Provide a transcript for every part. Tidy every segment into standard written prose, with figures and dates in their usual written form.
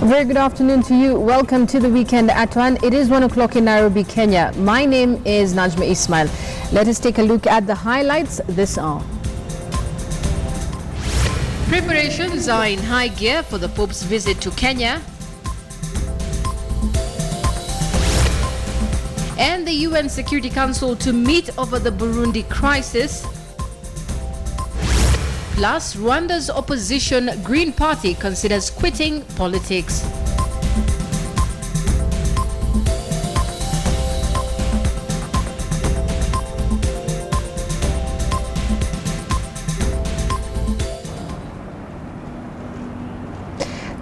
Very good afternoon to you. Welcome to the weekend at 1. It is 1 o'clock in Nairobi, Kenya. My name is Najma Ismail. Let us take a look at the highlights this hour. Preparations are in high gear for the Pope's visit to Kenya. And the UN Security Council to meet over the Burundi crisis. Plus, Rwanda's opposition Green Party considers quitting politics.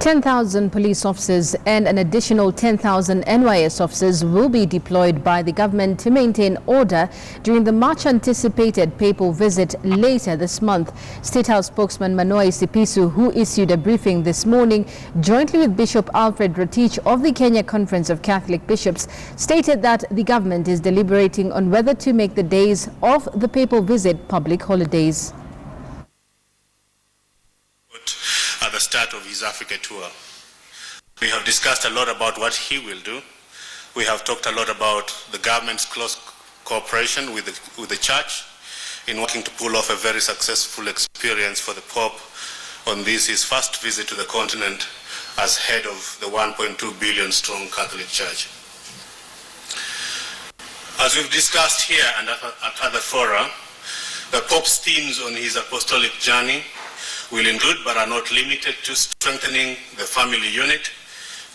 $10,000 police officers and an additional 10,000 NYS officers will be deployed by the government to maintain order during the much-anticipated papal visit later this month. State House spokesman Manoa Isipisu, who issued a briefing this morning jointly with Bishop Alfred Rotich of the Kenya Conference of Catholic Bishops, stated that the government is deliberating on whether to make the days of the papal visit public holidays. At the start of his Africa tour, we have discussed a lot about what he will do. We have talked a lot about the government's close cooperation with the church in working to pull off a very successful experience for the Pope on this, his first visit to the continent as head of the 1.2 billion strong Catholic Church. As we've discussed here and at other fora, the Pope's themes on his apostolic journey will include but are not limited to strengthening the family unit,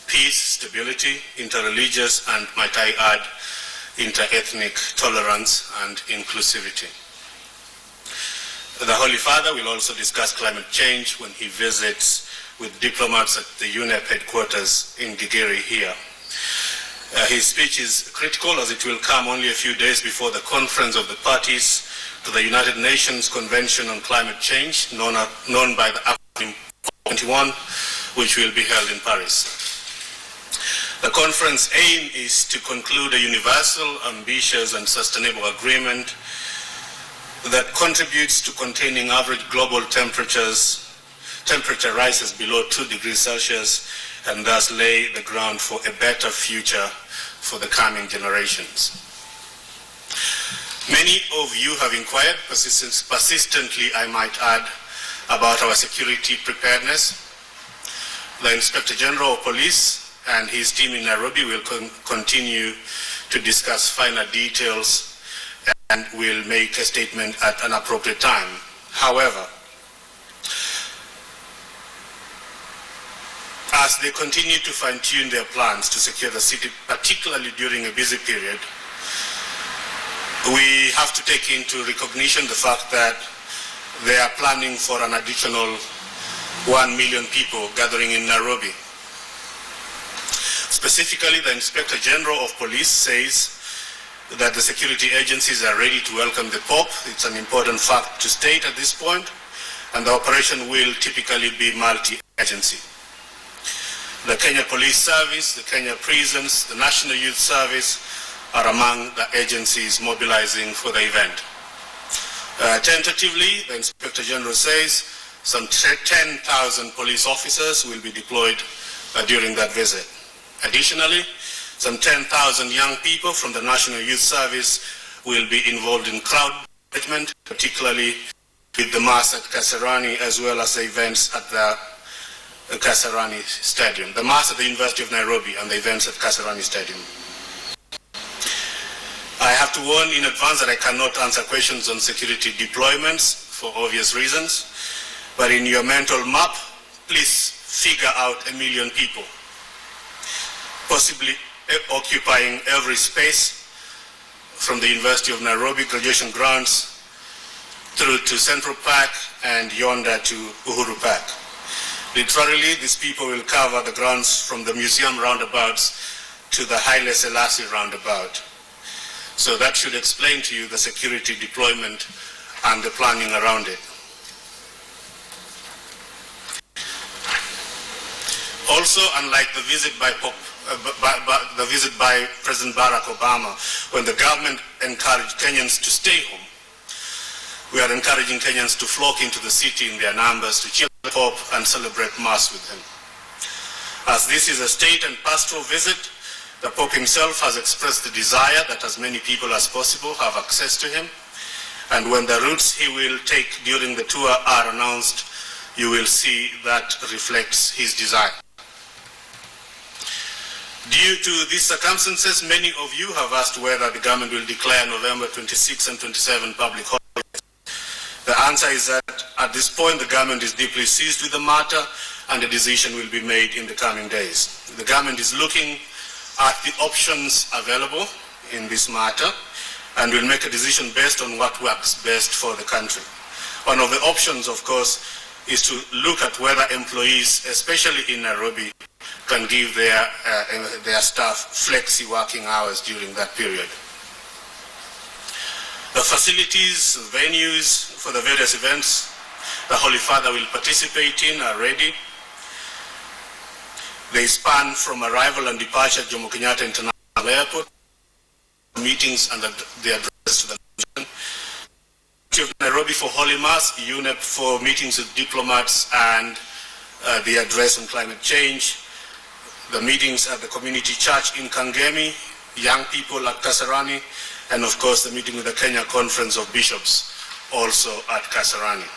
peace, stability, interreligious and, might I add, inter-ethnic tolerance and inclusivity. The Holy Father will also discuss climate change when he visits with diplomats at the UNEP headquarters in Gigiri here. His speech is critical as it will come only a few days before the conference of the parties to the United Nations Convention on Climate Change, known by the acronym COP21, which will be held in Paris. The conference aim is to conclude a universal, ambitious and sustainable agreement that contributes to containing average global temperature rises below 2 degrees Celsius and thus lay the ground for a better future for the coming generations. Many of you have inquired persistently, I might add, about our security preparedness. The Inspector General of Police and his team in Nairobi will continue to discuss finer details and will make a statement at an appropriate time. However, as they continue to fine-tune their plans to secure the city, particularly during a busy period, we have to take into recognition the fact that they are planning for an additional 1 million people gathering in Nairobi. Specifically, the Inspector General of Police says that the security agencies are ready to welcome the Pope. It's an important fact to state at this point, and the operation will typically be multi-agency. The Kenya Police Service, the Kenya Prisons, the National Youth Service are among the agencies mobilizing for the event. Tentatively, the Inspector General says some 10,000 police officers will be deployed during that visit. Additionally, some 10,000 young people from the National Youth Service will be involved in crowd management, particularly with the Mass at Kasarani as well as the events at the Kasarani Stadium, the Mass at the University of Nairobi and the events at Kasarani Stadium. I have to warn in advance that I cannot answer questions on security deployments for obvious reasons, but in your mental map, please figure out 1 million people, possibly occupying every space from the University of Nairobi graduation grounds through to Central Park and yonder to Uhuru Park. Literally, these people will cover the grounds from the museum roundabouts to the Haile Selassie roundabout. So that should explain to you the security deployment and the planning around it. Also, unlike the visit by President Barack Obama, when the government encouraged Kenyans to stay home, we are encouraging Kenyans to flock into the city in their numbers to cheer the Pope and celebrate Mass with him. As this is a state and pastoral visit, the Pope himself has expressed the desire that as many people as possible have access to him. And when the routes he will take during the tour are announced, you will see that reflects his desire. Due to these circumstances, many of you have asked whether the government will declare November 26 and 27 public holidays. The answer is that at this point, the government is deeply seized with the matter, and a decision will be made in the coming days. The government is looking at the options available in this matter and will make a decision based on what works best for the country. One of the options, of course, is to look at whether employees, especially in Nairobi, can give their staff flexi working hours during that period. The facilities, venues for the various events the Holy Father will participate in are ready. They span from arrival and departure at Jomo Kenyatta International Airport, meetings and the address to the nation, of Nairobi for Holy Mass, UNEP for meetings with diplomats and the address on climate change, the meetings at the community church in Kangemi, young people at Kasarani, and of course the meeting with the Kenya Conference of Bishops, also at Kasarani.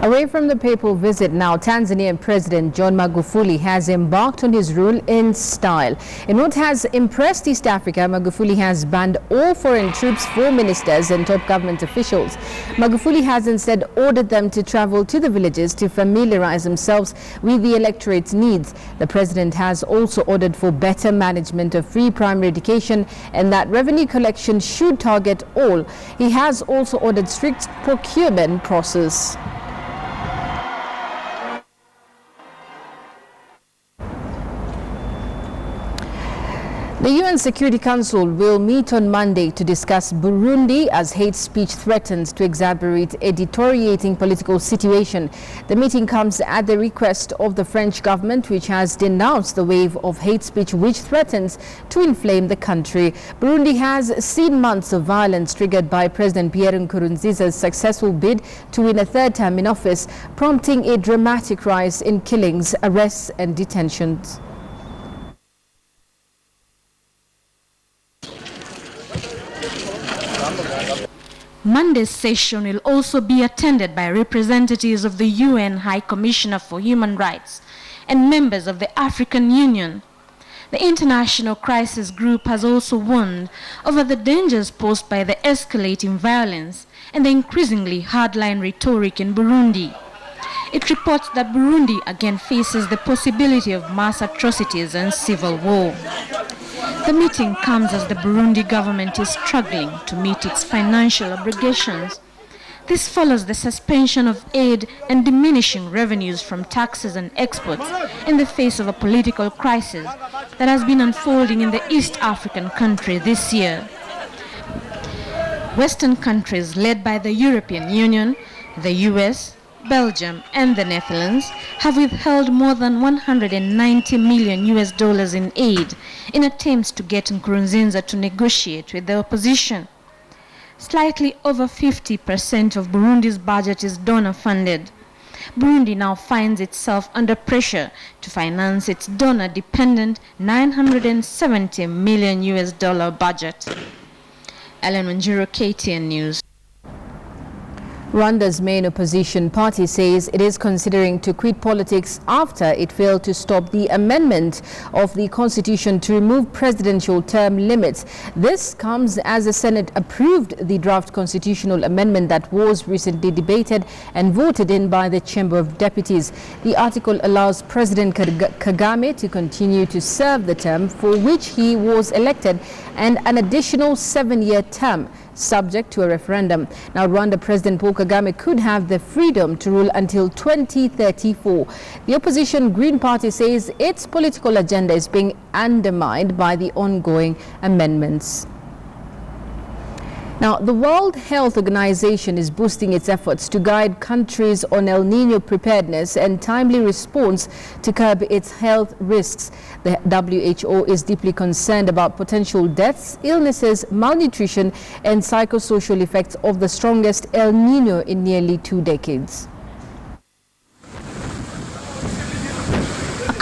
Away from the papal visit now, Tanzanian President John Magufuli has embarked on his rule in style. In what has impressed East Africa, Magufuli has banned all foreign troops, 4 ministers and top government officials. Magufuli has instead ordered them to travel to the villages to familiarize themselves with the electorate's needs. The president has also ordered for better management of free primary education and that revenue collection should target all. He has also ordered strict procurement process. The UN Security Council will meet on Monday to discuss Burundi as hate speech threatens to exacerbate a deteriorating political situation. The meeting comes at the request of the French government, which has denounced the wave of hate speech which threatens to inflame the country. Burundi has seen months of violence triggered by President Pierre Nkurunziza's successful bid to win a third term in office, prompting a dramatic rise in killings, arrests and detentions. Monday's session will also be attended by representatives of the UN High Commissioner for Human Rights and members of the African Union. The International Crisis Group has also warned over the dangers posed by the escalating violence and the increasingly hardline rhetoric in Burundi. It reports that Burundi again faces the possibility of mass atrocities and civil war. The meeting comes as the Burundi government is struggling to meet its financial obligations. This follows the suspension of aid and diminishing revenues from taxes and exports in the face of a political crisis that has been unfolding in the East African country this year. Western countries led by the European Union, the US, Belgium and the Netherlands have withheld more than $190 million in aid in attempts to get Nkurunziza to negotiate with the opposition. Slightly over 50% of Burundi's budget is donor-funded. Burundi now finds itself under pressure to finance its donor-dependent $970 million budget. Ellen Wanjiru, KTN News. Rwanda's main opposition party says it is considering to quit politics after it failed to stop the amendment of the constitution to remove presidential term limits. This comes as the Senate approved the draft constitutional amendment that was recently debated and voted in by the Chamber of Deputies. The article allows President Kagame to continue to serve the term for which he was elected and an additional 7-year term, subject to a referendum. Now, Rwanda President Paul Kagame could have the freedom to rule until 2034. The opposition Green Party says its political agenda is being undermined by the ongoing amendments. Now, the World Health Organization is boosting its efforts to guide countries on El Nino preparedness and timely response to curb its health risks. The WHO is deeply concerned about potential deaths, illnesses, malnutrition, and psychosocial effects of the strongest El Nino in nearly 2 decades.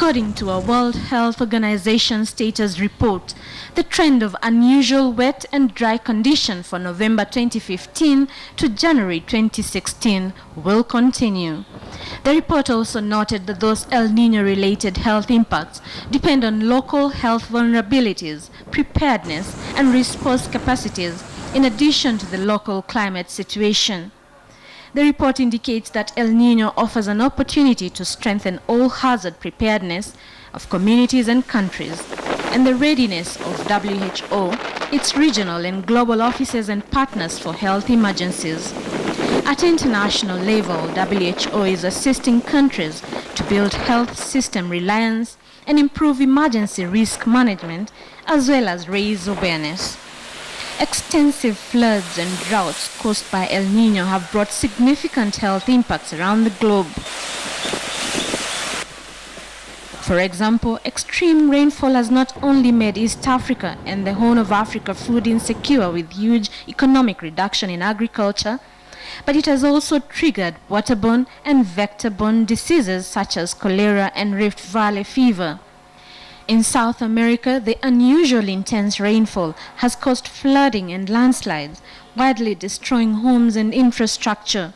According to a World Health Organization status report, the trend of unusual wet and dry conditions for November 2015 to January 2016 will continue. The report also noted that those El Niño-related health impacts depend on local health vulnerabilities, preparedness, and response capacities, in addition to the local climate situation. The report indicates that El Niño offers an opportunity to strengthen all hazard preparedness of communities and countries, and the readiness of WHO, its regional and global offices and partners for health emergencies. At international level, WHO is assisting countries to build health system reliance and improve emergency risk management, as well as raise awareness. Extensive floods and droughts caused by El Niño have brought significant health impacts around the globe. For example, extreme rainfall has not only made East Africa and the Horn of Africa food insecure with huge economic reduction in agriculture, but it has also triggered waterborne and vector-borne diseases such as cholera and Rift Valley fever. In South America, the unusually intense rainfall has caused flooding and landslides, widely destroying homes and infrastructure.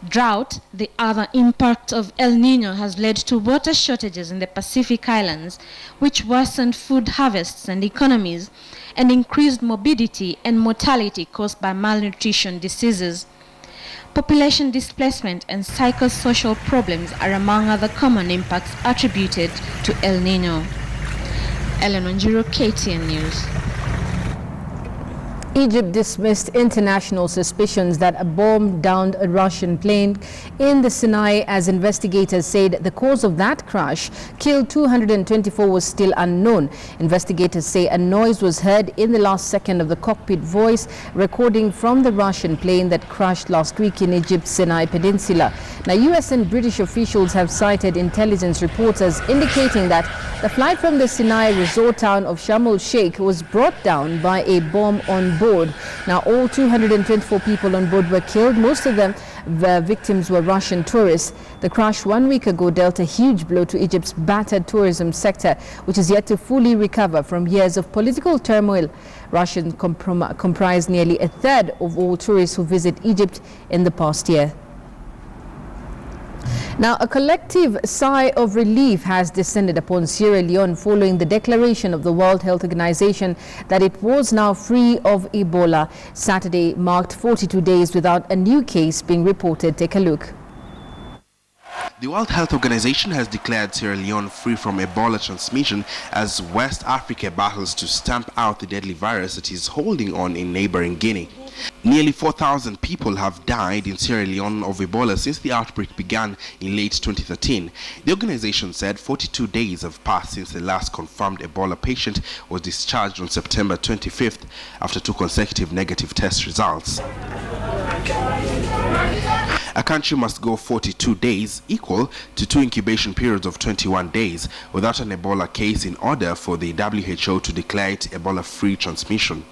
Drought, the other impact of El Niño, has led to water shortages in the Pacific Islands, which worsened food harvests and economies, and increased morbidity and mortality caused by malnutrition diseases. Population displacement and psychosocial problems are among other common impacts attributed to El Niño. Ellen Onjiro, KTN News. Egypt dismissed international suspicions that a bomb downed a Russian plane in the Sinai as investigators said the cause of that crash, killed 224, was still unknown. Investigators say a noise was heard in the last second of the cockpit voice recording from the Russian plane that crashed last week in Egypt's Sinai Peninsula. Now, US and British officials have cited intelligence reports as indicating that the flight from the Sinai resort town of Sharm el-Sheikh was brought down by a bomb on board. Now, all 224 people on board were killed. Most of them, the victims, were Russian tourists. The crash 1 week ago dealt a huge blow to Egypt's battered tourism sector, which is yet to fully recover from years of political turmoil. Russians comprise nearly a third of all tourists who visit Egypt in the past year. Now, a collective sigh of relief has descended upon Sierra Leone following the declaration of the World Health Organization that it was now free of Ebola. Saturday marked 42 days without a new case being reported. Take a look. The World Health Organization has declared Sierra Leone free from Ebola transmission as West Africa battles to stamp out the deadly virus that is holding on in neighboring Guinea. Nearly 4,000 people have died in Sierra Leone of Ebola since the outbreak began in late 2013. The organization said 42 days have passed since the last confirmed Ebola patient was discharged on September 25th after 2 consecutive negative test results. A country must go 42 days, equal to 2 incubation periods of 21 days, without an Ebola case in order for the WHO to declare it Ebola-free transmission.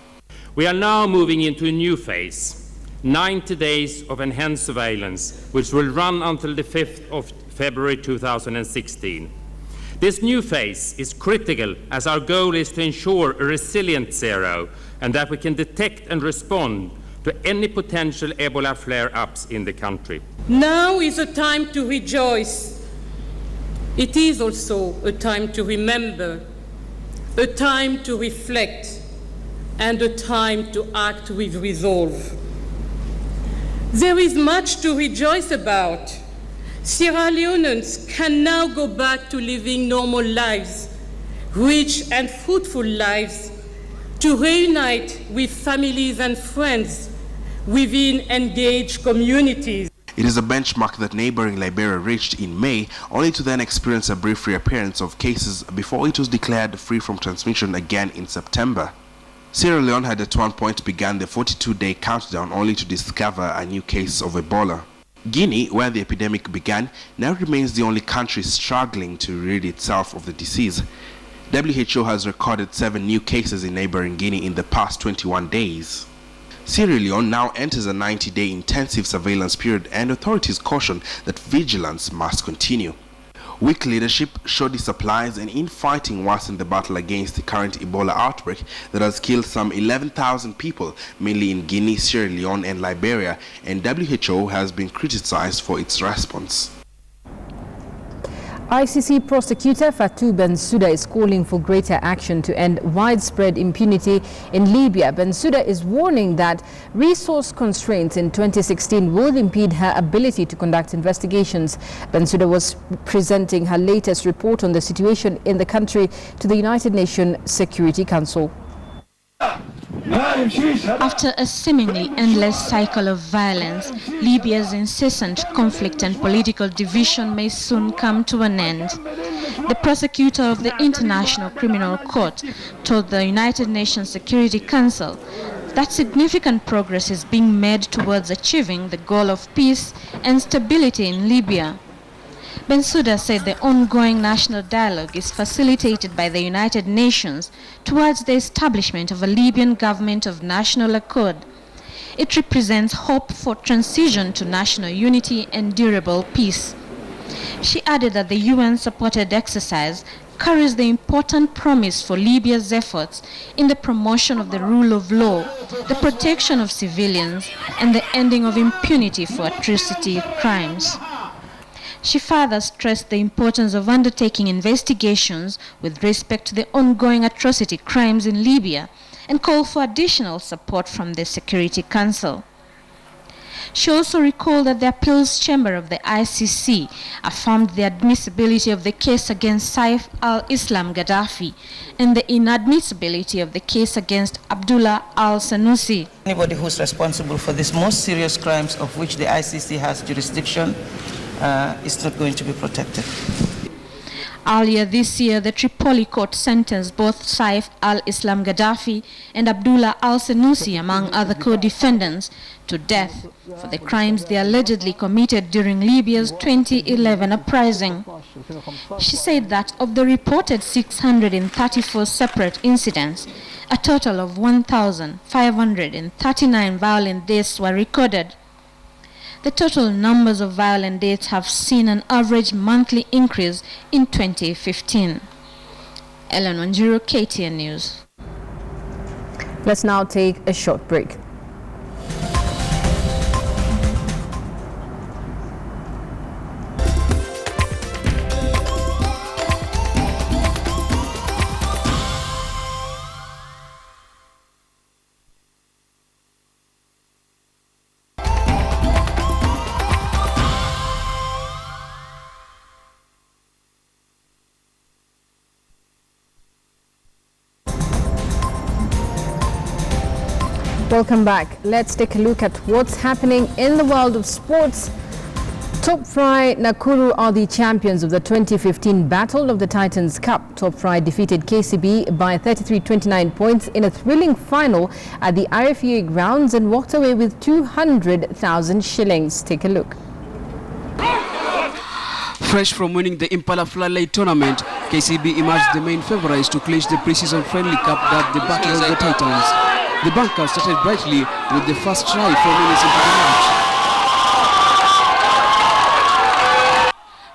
We are now moving into a new phase, 90 days of enhanced surveillance, which will run until the 5th of February 2016. This new phase is critical as our goal is to ensure a resilient zero and that we can detect and respond to any potential Ebola flare-ups in the country. Now is a time to rejoice. It is also a time to remember, a time to reflect, and a time to act with resolve. There is much to rejoice about. Sierra Leoneans can now go back to living normal lives, rich and fruitful lives, to reunite with families and friends within engaged communities. It is a benchmark that neighboring Liberia reached in May, only to then experience a brief reappearance of cases before it was declared free from transmission again in September. Sierra Leone had at one point begun the 42-day countdown only to discover a new case of Ebola. Guinea, where the epidemic began, now remains the only country struggling to rid itself of the disease. WHO has recorded 7 new cases in neighboring Guinea in the past 21 days. Sierra Leone now enters a 90-day intensive surveillance period, and authorities caution that vigilance must continue. Weak leadership, shoddy supplies and infighting worsened the battle against the current Ebola outbreak that has killed some 11,000 people, mainly in Guinea, Sierra Leone and Liberia, and WHO has been criticized for its response. ICC prosecutor Fatou Bensouda is calling for greater action to end widespread impunity in Libya. Bensouda is warning that resource constraints in 2016 will impede her ability to conduct investigations. Bensouda was presenting her latest report on the situation in the country to the United Nations Security Council. After a seemingly endless cycle of violence, Libya's incessant conflict and political division may soon come to an end. The prosecutor of the International Criminal Court told the United Nations Security Council that significant progress is being made towards achieving the goal of peace and stability in Libya. Bensouda said the ongoing national dialogue is facilitated by the United Nations towards the establishment of a Libyan government of national accord. It represents hope for transition to national unity and durable peace. She added that the UN-supported exercise carries the important promise for Libya's efforts in the promotion of the rule of law, the protection of civilians, and the ending of impunity for atrocity crimes. She further stressed the importance of undertaking investigations with respect to the ongoing atrocity crimes in Libya and called for additional support from the Security Council. She also recalled that the appeals chamber of the ICC affirmed the admissibility of the case against Saif al-Islam Gaddafi and the inadmissibility of the case against Abdullah al-Sanusi. Anybody who's responsible for these most serious crimes of which the ICC has jurisdiction is not going to be protected. Earlier this year, the Tripoli court sentenced both Saif al-Islam Gaddafi and Abdullah al-Sanusi, among other co-defendants, to death for the crimes they allegedly committed during Libya's 2011 uprising. She said that of the reported 634 separate incidents, a total of 1,539 violent deaths were recorded. The total numbers of violent deaths have seen an average monthly increase in 2015. Ellen Wanjiru, KTN News. Let's now take a short break. Welcome back. Let's take a look at what's happening in the world of sports. Top Fry Nakuru are the champions of the 2015 Battle of the Titans Cup. Top Fry defeated KCB by 33-29 points in a thrilling final at the RFUA grounds and walked away with 200,000 shillings. Take a look. Fresh from winning the Impala Floodlight tournament, KCB emerged the main favourites to clinch the pre-season friendly cup dubbed the Battle of the Titans. The Bankers started brightly with the first try 4 minutes into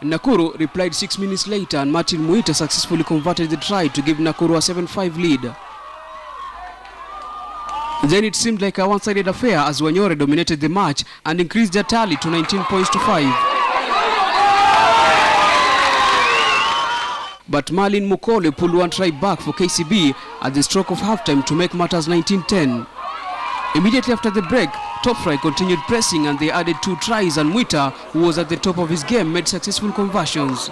the match. Nakuru replied 6 minutes later and Martin Muita successfully converted the try to give Nakuru a 7-5 lead. Then it seemed like a one-sided affair as Wanyore dominated the match and increased their tally to 19 points to 5. But Marlin Mukole pulled one try back for KCB at the stroke of halftime to make matters 19-10. Immediately after the break, Top Fry continued pressing and they added 2 tries and Mwita, who was at the top of his game, made successful conversions.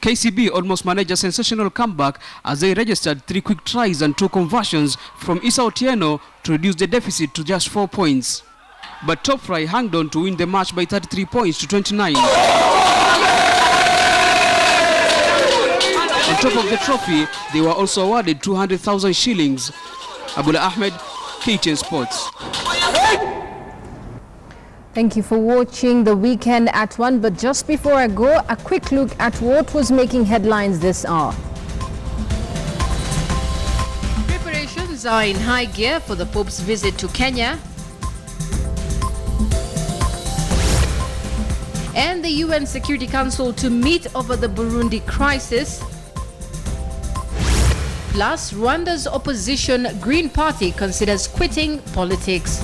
KCB almost managed a sensational comeback as they registered 3 quick tries and 2 conversions from Issa Otieno to reduce the deficit to just 4 points. But Top Fry hung on to win the match by 33 points to 29. On top of the trophy, they were also awarded 200,000 shillings. Abdullah Ahmed, KTN Sports. Thank you for watching The Weekend at 1. But just before I go, a quick look at what was making headlines this hour. Preparations are in high gear for the Pope's visit to Kenya. And the UN Security Council to meet over the Burundi crisis. Plus, Rwanda's opposition Green Party considers quitting politics.